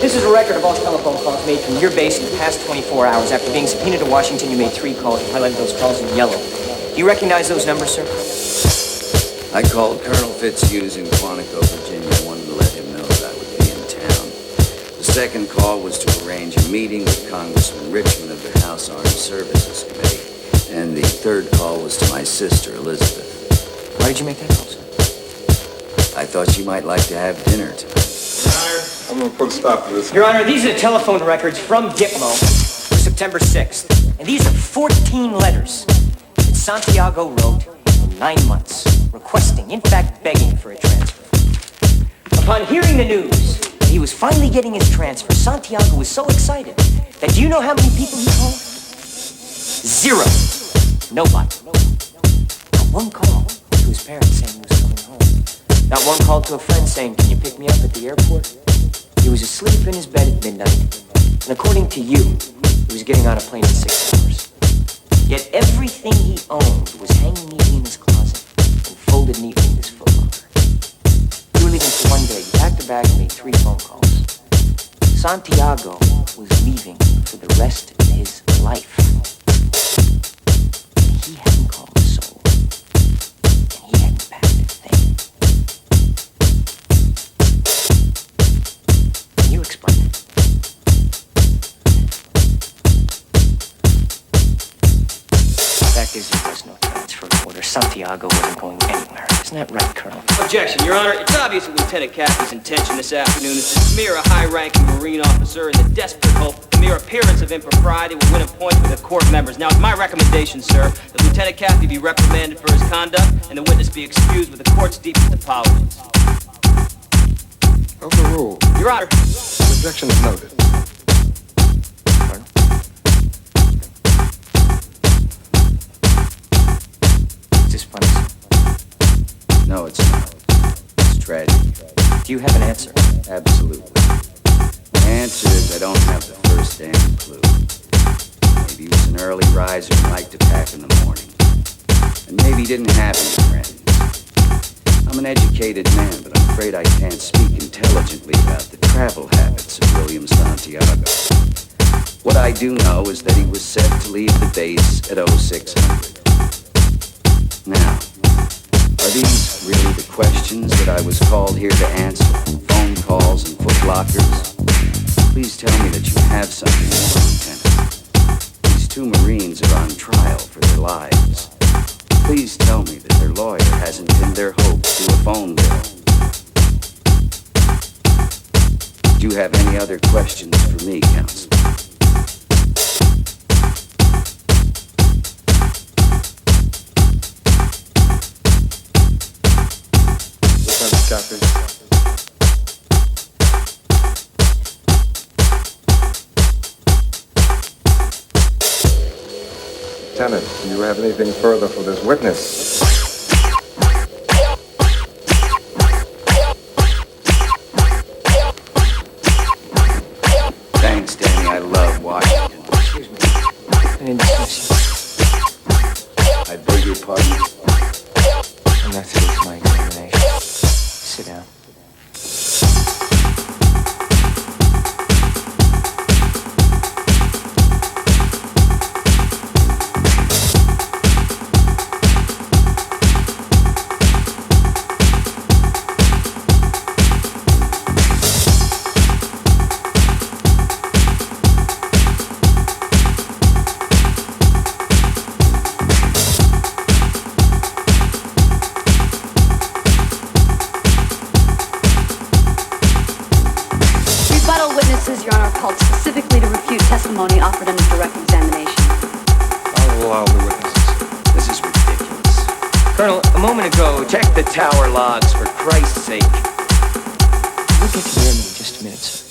This is a record of all telephone calls made from your base in the past 24 hours. After being subpoenaed to Washington, you made 3 calls. You highlighted those calls in yellow. Do you recognize those numbers, sir? I called Colonel Fitzhughes in Quantico, Virginia. I wanted to let him know that I would be in town. The second call was to arrange a meeting with Congressman Richmond of the House Armed Services Committee. And the third call was to my sister, Elizabeth. Why did you make that call, sir? I thought you might like to have dinner tonight. Your Honor, I'm going to put a stop to this. Your Honor, these are the telephone records from Gitmo for September 6th. And these are 14 letters that Santiago wrote in 9 months, requesting, in fact begging for a transfer. Upon hearing the news that he was finally getting his transfer, Santiago was so excited that do you know how many people he called? 0. Nobody. Not one call to his parents saying he was coming home. Not one call to a friend saying, can you pick me up at the airport? He was asleep in his bed at midnight. And according to you, he was getting on a plane in 6 hours. Yet everything he owned was hanging neatly in his closet and folded neatly in his footlocker. You were leaving for one day. You packed a bag and made 3 phone calls. Santiago was leaving for the rest of his life. He hadn't called a soul. And he hadn't packed a thing. Can you explain it? The fact is, there was no transfer order. Santiago wasn't going anywhere. Isn't that right, Colonel? Objection, Your Honor. It's obvious that Lieutenant Caffey's intention this afternoon is to smear a high-ranking Marine officer in the desperate hope that the mere appearance of impropriety will win a point with the court members. Now, it's my recommendation, sir, that Lieutenant Caffey be reprimanded for his conduct and the witness be excused with the court's deepest apologies. Overruled. Your Honor. The objection is noted. Colonel? Is this funny, sir? No, it's not. It's tragic. Do you have an answer? Absolutely. The answer is I don't have the first damn clue. Maybe he was an early riser and liked to pack in the morning. And maybe he didn't have any friends. I'm an educated man, but I'm afraid I can't speak intelligently about the travel habits of William Santiago. What I do know is that he was set to leave the base at 0600. Now, are these really the questions that I was called here to answer? Phone calls and footlockers? Please tell me that you have something more, Lieutenant. These 2 Marines are on trial for their lives. Please tell me that their lawyer hasn't pinned their hopes to a phone bill. Do you have any other questions for me, Counselor? Lieutenant Caffey. Lieutenant, do you have anything further for this witness? Thanks, Danny. I love Washington. Excuse me. I didn't dismiss you. I beg your pardon? I'm not through with my examination. Sit down. Testimony offered under direct examination. I'll allow the witnesses. This is ridiculous. Colonel, a moment ago, check the tower logs, for Christ's sake. We'll get to the airman in just a minute, sir.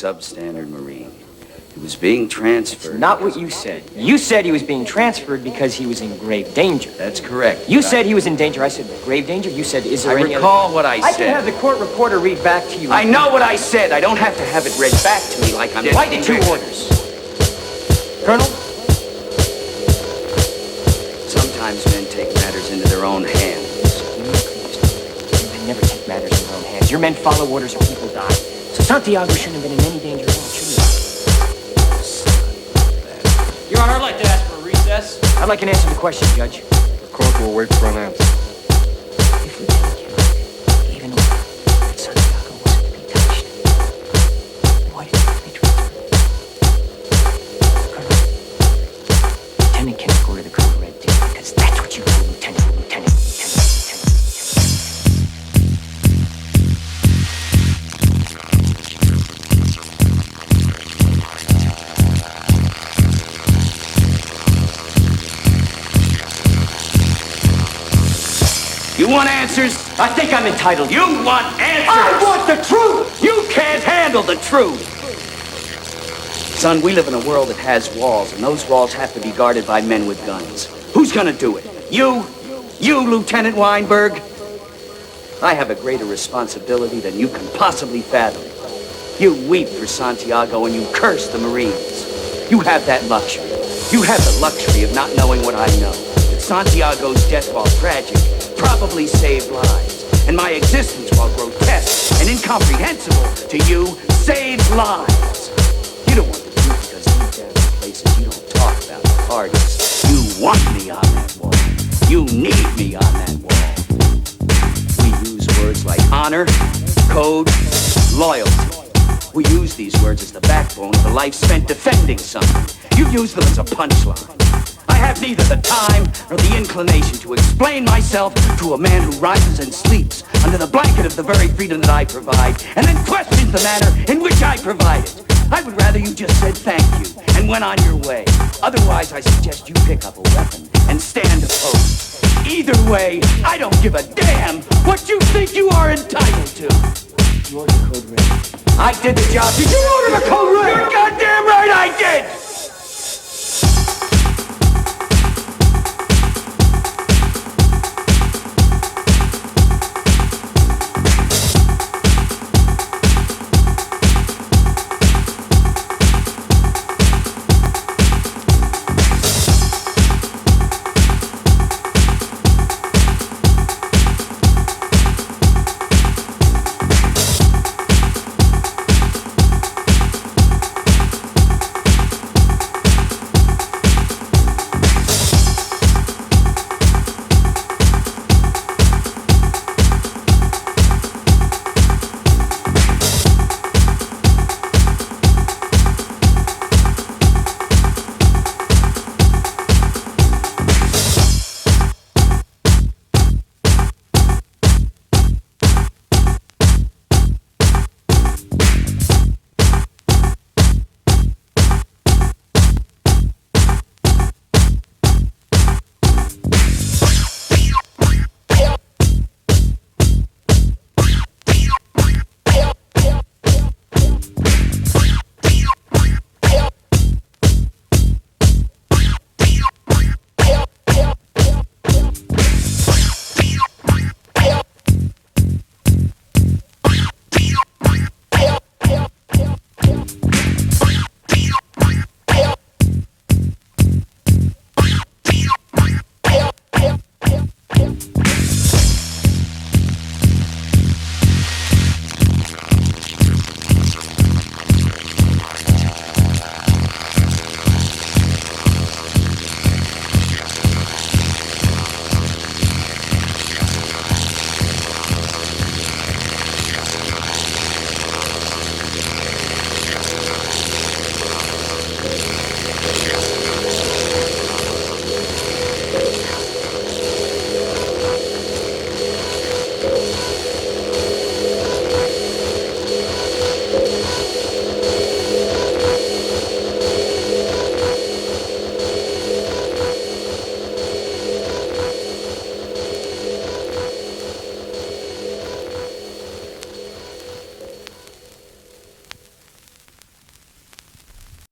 substandard Marine. He was being transferred. Not what you said. You said he was being transferred because he was in grave danger. That's correct. You said he was in danger. I said grave danger. You said, is there I any recall other... what I I said. can have the court reporter read back to you. I know what I said. I don't have to have it read back to me like I'm... Write the two orders. Colonel? Sometimes men take matters into their own hands. Men never take matters in their own hands. Your men follow orders or people die. So Santiago shouldn't have been in any danger at all, should he? Your Honor, I'd like to ask for a recess. I'd like an answer to the question, Judge. The court will wait for an answer. If Lieutenant Kennedy gave an order that Santiago wasn't to be touched, why did he have to be transferred? Colonel, Lieutenant Kennedy ordered the code red did because that's what you do, Lieutenant. You want answers? I think I'm entitled. You want answers? I want the truth! You can't handle the truth! Son, we live in a world that has walls, and those walls have to be guarded by men with guns. Who's gonna do it? You? You, Lieutenant Weinberg? I have a greater responsibility than you can possibly fathom. You weep for Santiago and you curse the Marines. You have that luxury. You have the luxury of not knowing what I know. That Santiago's death, while tragic, probably saved lives. And my existence, while grotesque and incomprehensible to you, saved lives. You don't want the truth because deep down in places you don't talk about the hardest. You want me on that wall. You need me on that wall. We use words like honor, code, loyalty. We use these words as the backbone of a life spent defending something. You use them as a punchline. I have neither the time nor the inclination to explain myself to a man who rises and sleeps under the blanket of the very freedom that I provide, and then questions the manner in which I provide it. I would rather you just said thank you and went on your way. Otherwise, I suggest you pick up a weapon and stand a post. Either way, I don't give a damn what you think you are entitled to. You ordered the code red. I did the job. Did you order the code red? You're goddamn right I did!